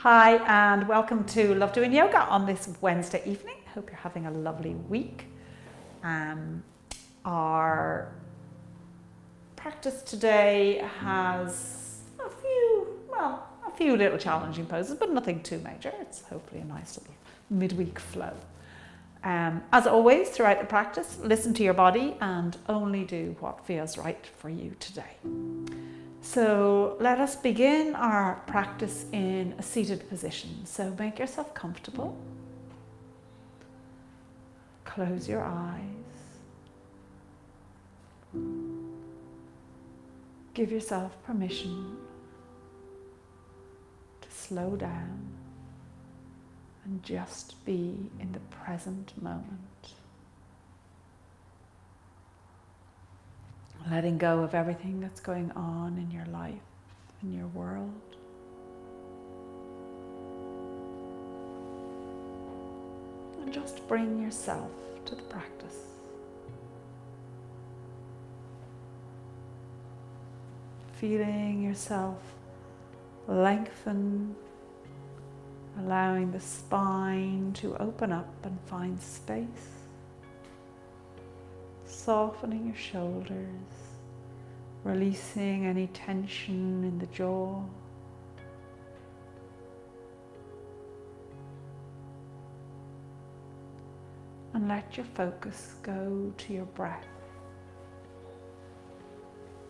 Hi and welcome to Love Doing Yoga on this Wednesday evening. Hope you're having a lovely week. Our practice today has a few little challenging poses, but nothing too major. It's hopefully a nice little midweek flow. As always, throughout the practice, listen to your body and only do what feels right for you today. So let us begin our practice in a seated position. So make yourself comfortable. Close your eyes. Give yourself permission to slow down and just be in the present moment. Letting go of everything that's going on in your life, in your world. And just bring yourself to the practice. Feeling yourself lengthen, allowing the spine to open up and find space. Softening your shoulders, releasing any tension in the jaw. And let your focus go to your breath.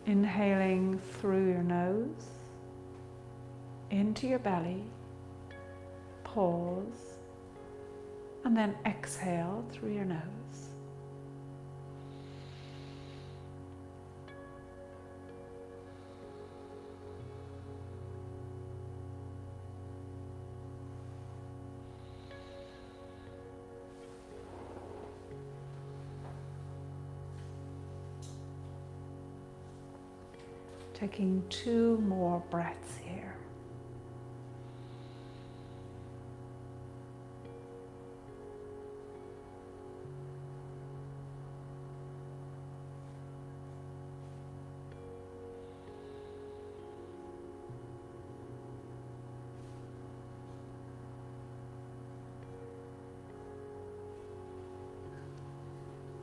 Inhaling through your nose, into your belly, pause, and then exhale through your nose. Taking 2 more breaths here.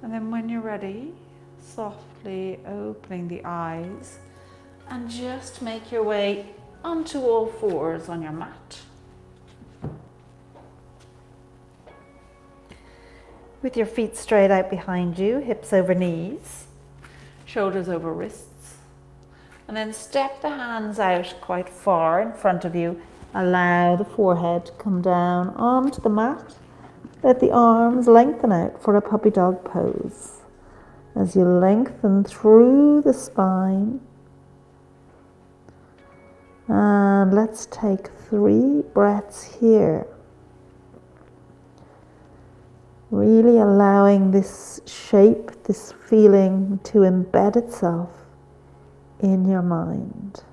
And then when you're ready, softly opening the eyes and just make your way onto all fours on your mat. With your feet straight out behind you, hips over knees, shoulders over wrists. And then step the hands out quite far in front of you. Allow the forehead to come down onto the mat. Let the arms lengthen out for a puppy dog pose. As you lengthen through the spine. And let's take 3 breaths here. Really allowing this shape, this feeling to embed itself in your mind.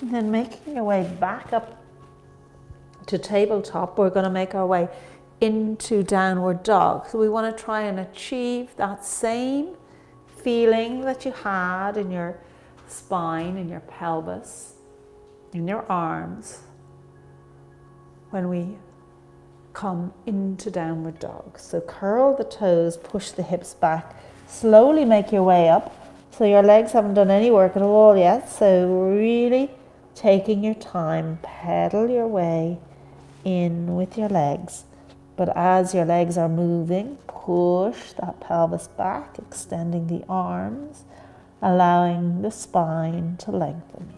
And then making your way back up to tabletop, we're going to make our way into downward dog. So we want to try and achieve that same feeling that you had in your spine, in your pelvis, in your arms, when we come into downward dog. So curl the toes, push the hips back, slowly make your way up. So your legs haven't done any work at all yet, so really taking your time, pedal your way in with your legs. But as your legs are moving, push that pelvis back, extending the arms, allowing the spine to lengthen.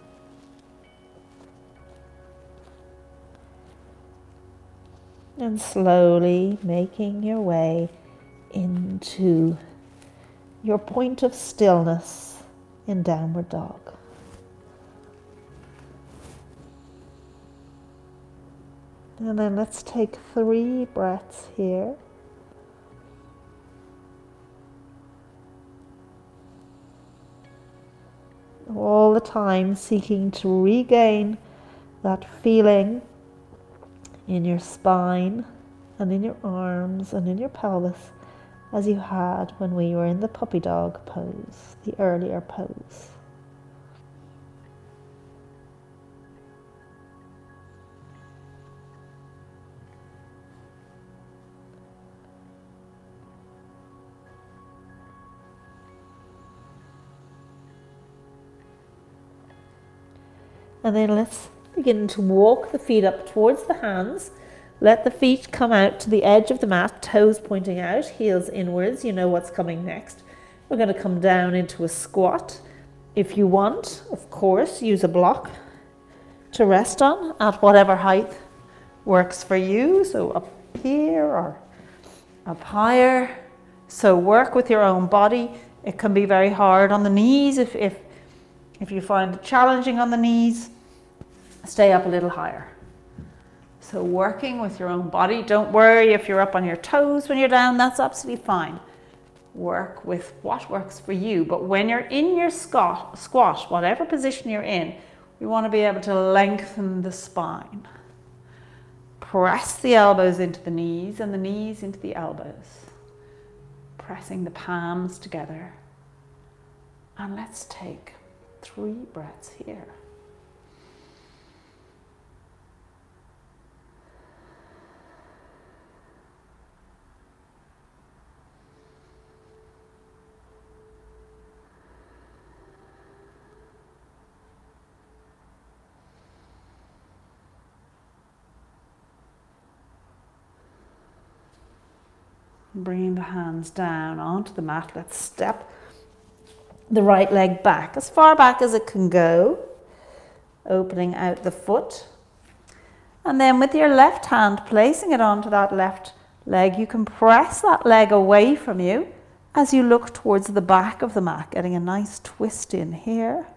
And slowly making your way into your point of stillness in downward dog. And then let's take 3 breaths here. all the time seeking to regain that feeling in your spine and in your arms and in your pelvis as you had when we were in the puppy dog pose, the earlier pose. And then let's begin to walk the feet up towards the hands. Let the feet come out to the edge of the mat, toes pointing out, heels inwards. You know what's coming next. We're going to come down into a squat. If you want, of course, use a block to rest on at whatever height works for you. So up here or up higher. So work with your own body. It can be very hard on the knees if you find it challenging on the knees. Stay up a little higher. So working with your own body. Don't worry if you're up on your toes when you're down, that's absolutely fine. Work with what works for you. But when you're in your squat, whatever position you're in, we want to be able to lengthen the spine. Press the elbows into the knees and the knees into the elbows. Pressing the palms together. And let's take 3 breaths here. Bringing the hands down onto the mat. Let's step the right leg back as far back as it can go, opening out the foot. And then with your left hand, placing it onto that left leg, you can press that leg away from you as you look towards the back of the mat, getting a nice twist in here.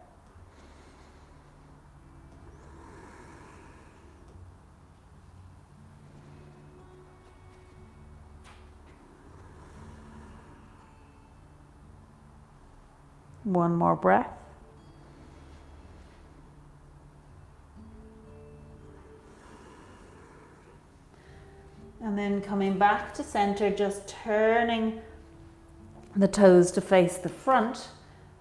One more breath. And then coming back to center, just turning the toes to face the front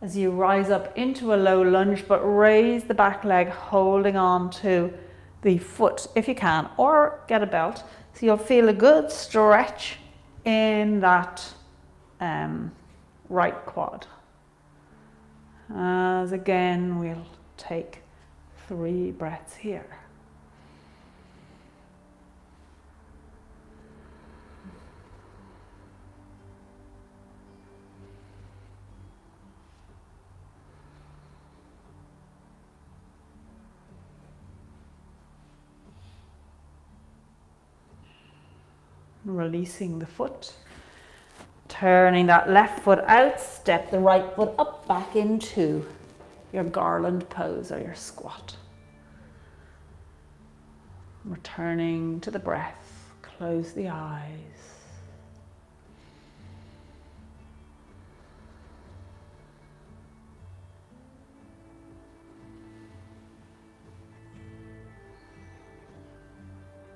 as you rise up into a low lunge, but raise the back leg, holding on to the foot if you can, or get a belt. So you'll feel a good stretch in that right quad. As again, we'll take 3 breaths here. Releasing the foot. Turning that left foot out, step the right foot up back into your garland pose or your squat. Returning to the breath, close the eyes.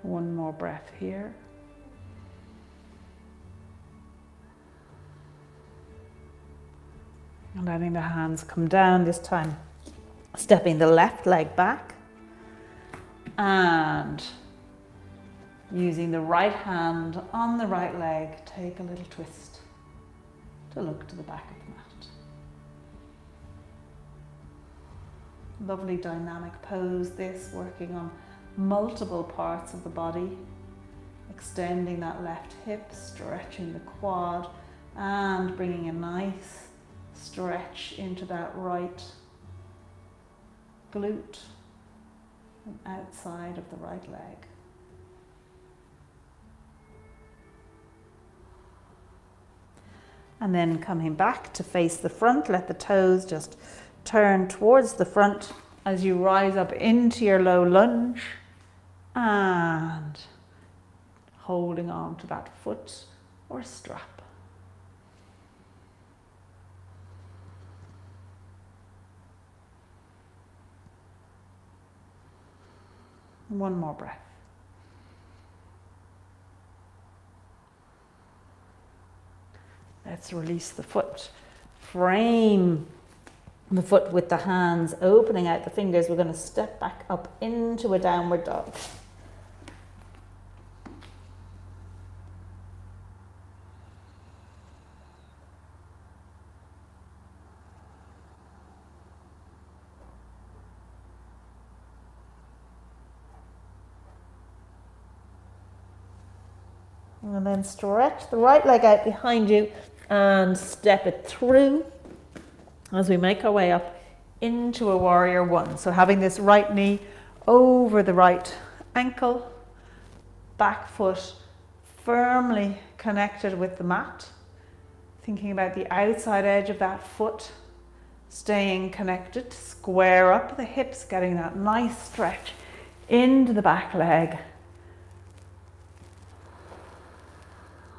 One more breath here. And letting the hands come down this time, stepping the left leg back and using the right hand on the right leg, take a little twist to look to the back of the mat. Lovely dynamic pose this, working on multiple parts of the body, extending that left hip, stretching the quad and bringing a nice stretch into that right glute and outside of the right leg. And then coming back to face the front, let the toes just turn towards the front as you rise up into your low lunge and holding on to that foot or strap. One more breath. Let's release the foot. Frame the foot with the hands, opening out the fingers. We're going to step back up into a downward dog. And then stretch the right leg out behind you and step it through as we make our way up into a warrior one. So having this right knee over the right ankle, back foot firmly connected with the mat. Thinking about the outside edge of that foot, staying connected. Square up the hips, getting that nice stretch into the back leg.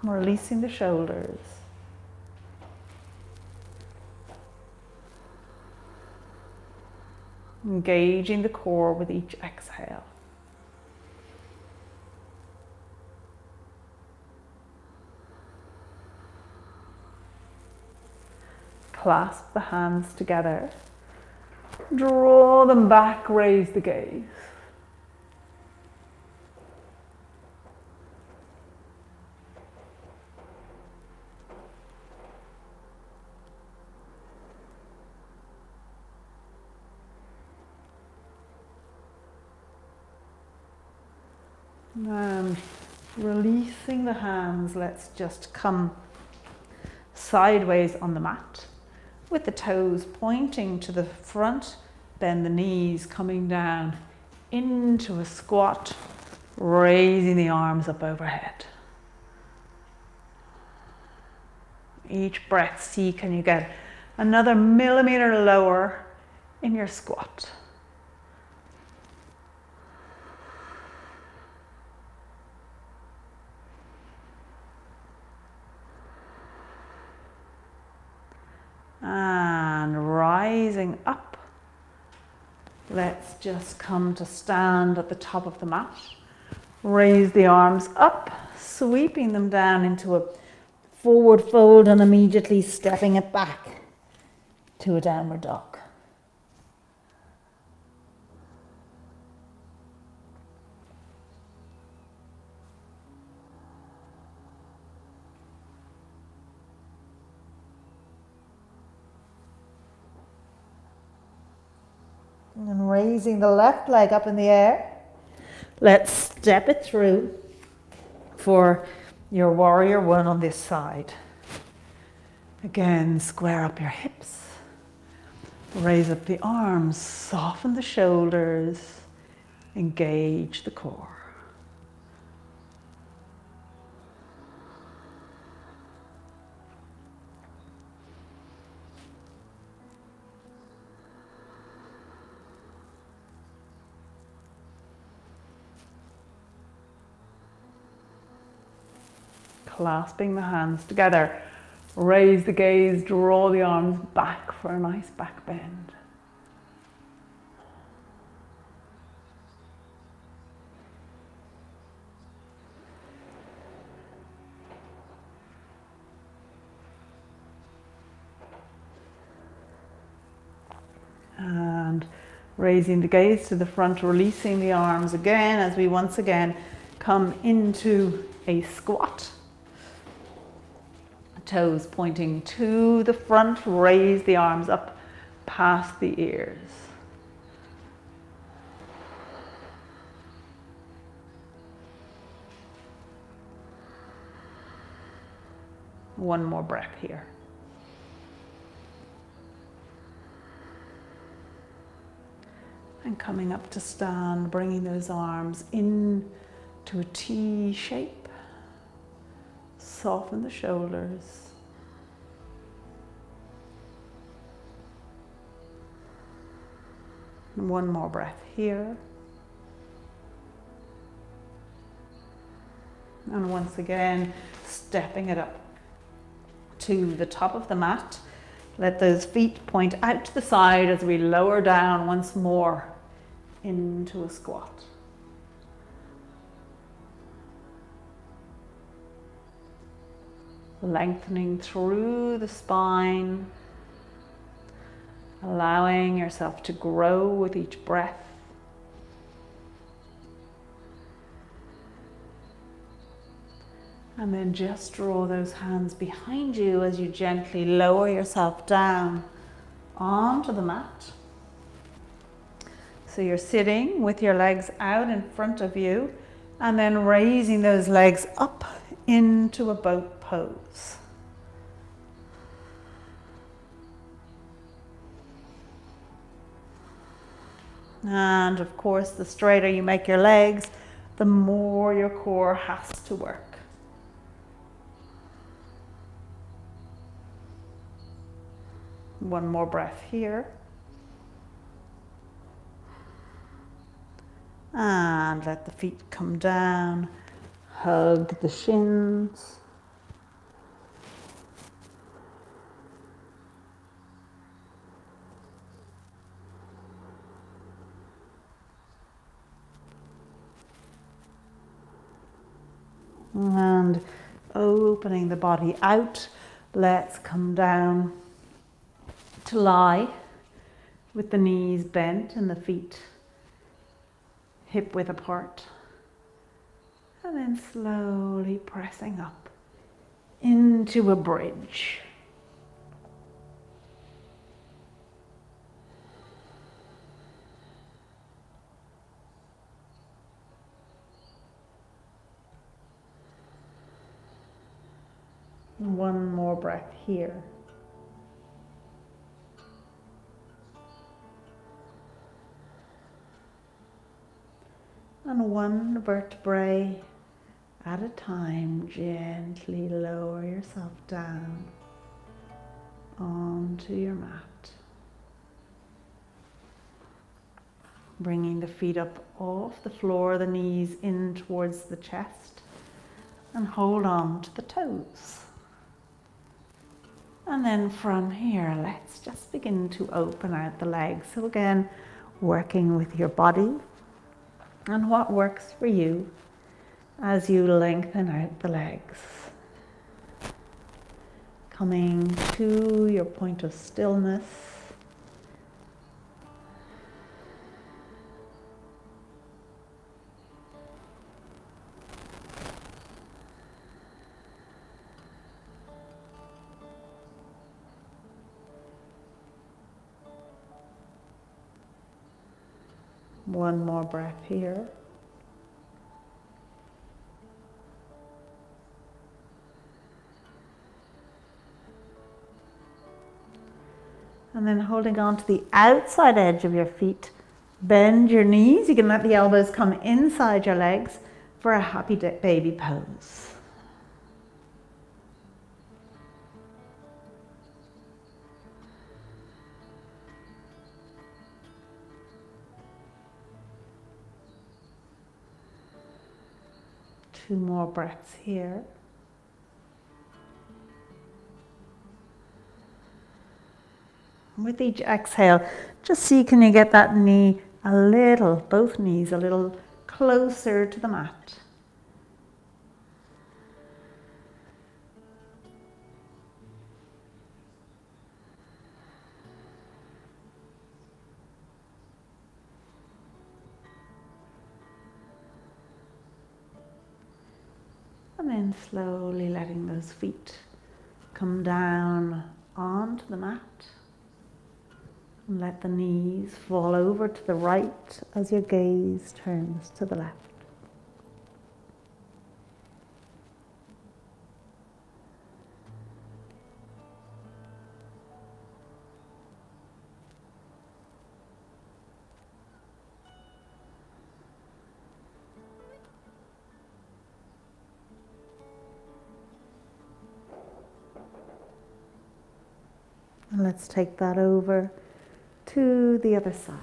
Releasing the shoulders. Engaging the core with each exhale. Clasp the hands together. Draw them back, raise the gaze. And releasing the hands, let's just come sideways on the mat with the toes pointing to the front, bend the knees, coming down into a squat, raising the arms up overhead. Each breath, see can you get another millimeter lower in your squat. And rising up, let's just come to stand at the top of the mat. Raise the arms up, sweeping them down into a forward fold and immediately stepping it back to a downward dog. And raising the left leg up in the air, let's step it through for your warrior one on this side. Again, square up your hips, raise up the arms, soften the shoulders, engage the core. Clasping the hands together, raise the gaze, draw the arms back for a nice back bend. And raising the gaze to the front, releasing the arms again as we once again come into a squat. Toes pointing to the front, raise the arms up past the ears. One more breath here. And coming up to stand, bringing those arms in to a T shape. Soften the shoulders. And one more breath here. And once again, stepping it up to the top of the mat. Let those feet point out to the side as we lower down once more into a squat. lengthening through the spine, allowing yourself to grow with each breath. And then just draw those hands behind you as you gently lower yourself down onto the mat. So you're sitting with your legs out in front of you and then raising those legs up into a boat pose. And of course, the straighter you make your legs, the more your core has to work. One more breath here. And let the feet come down. Hug the shins. And opening the body out, let's come down to lie with the knees bent and the feet hip width apart. And then slowly pressing up into a bridge. One more breath here. And one vertebrae at a time, gently lower yourself down onto your mat. Bringing the feet up off the floor, the knees in towards the chest, and hold on to the toes. And then from here, let's just begin to open out the legs. So again, working with your body and what works for you as you lengthen out the legs. Coming to your point of stillness. One more breath here. And then holding on to the outside edge of your feet, bend your knees. You can let the elbows come inside your legs for a happy baby pose. Two more breaths here. With each exhale, just see, can you get that knee a little, both knees a little closer to the mat. And then slowly letting those feet come down onto the mat. And let the knees fall over to the right as your gaze turns to the left. And let's take that over to the other side.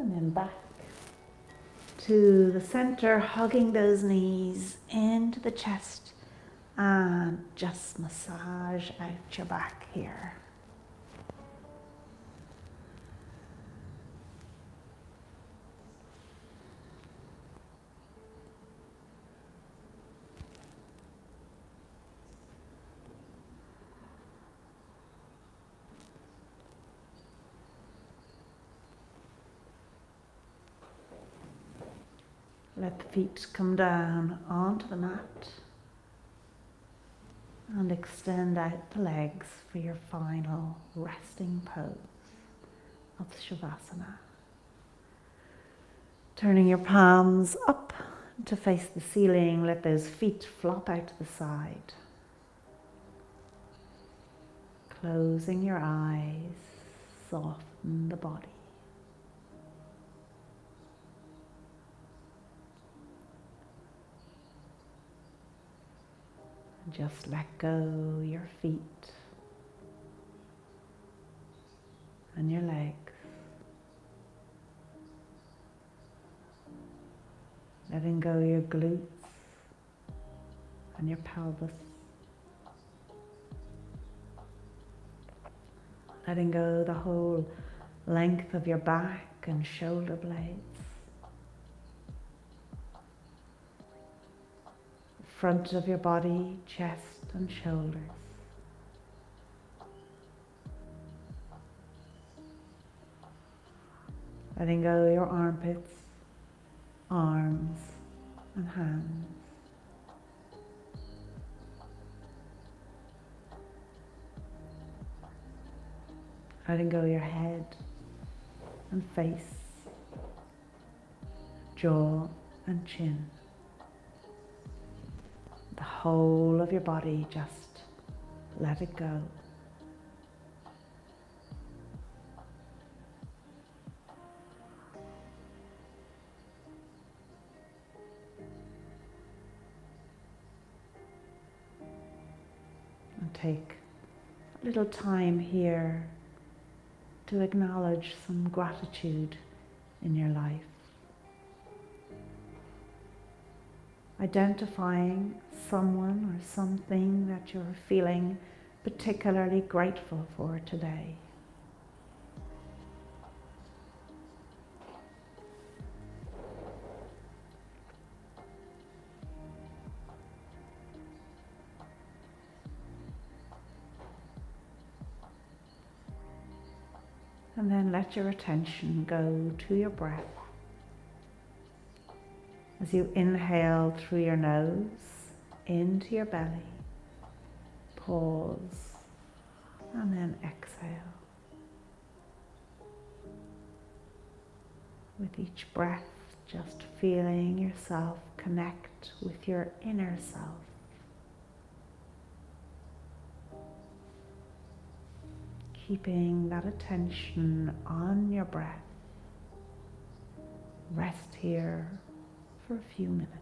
and then back to the center, hugging those knees into the chest, and just massage out your back here. Let the feet come down onto the mat and extend out the legs for your final resting pose of Shavasana. Turning your palms up to face the ceiling, let those feet flop out to the side. Closing your eyes, soften the body. Just let go your feet and your legs. Letting go your glutes and your pelvis. Letting go the whole length of your back and shoulder blades. Front of your body, chest and shoulders. Letting go your armpits, arms and hands. Letting go your head and face, jaw and chin. The whole of your body, just let it go. And take a little time here to acknowledge some gratitude in your life. Identifying someone or something that you're feeling particularly grateful for today. And then let your attention go to your breath. As you inhale through your nose into your belly, pause, and then exhale. With each breath, just feeling yourself connect with your inner self. Keeping that attention on your breath. Rest here for a few minutes.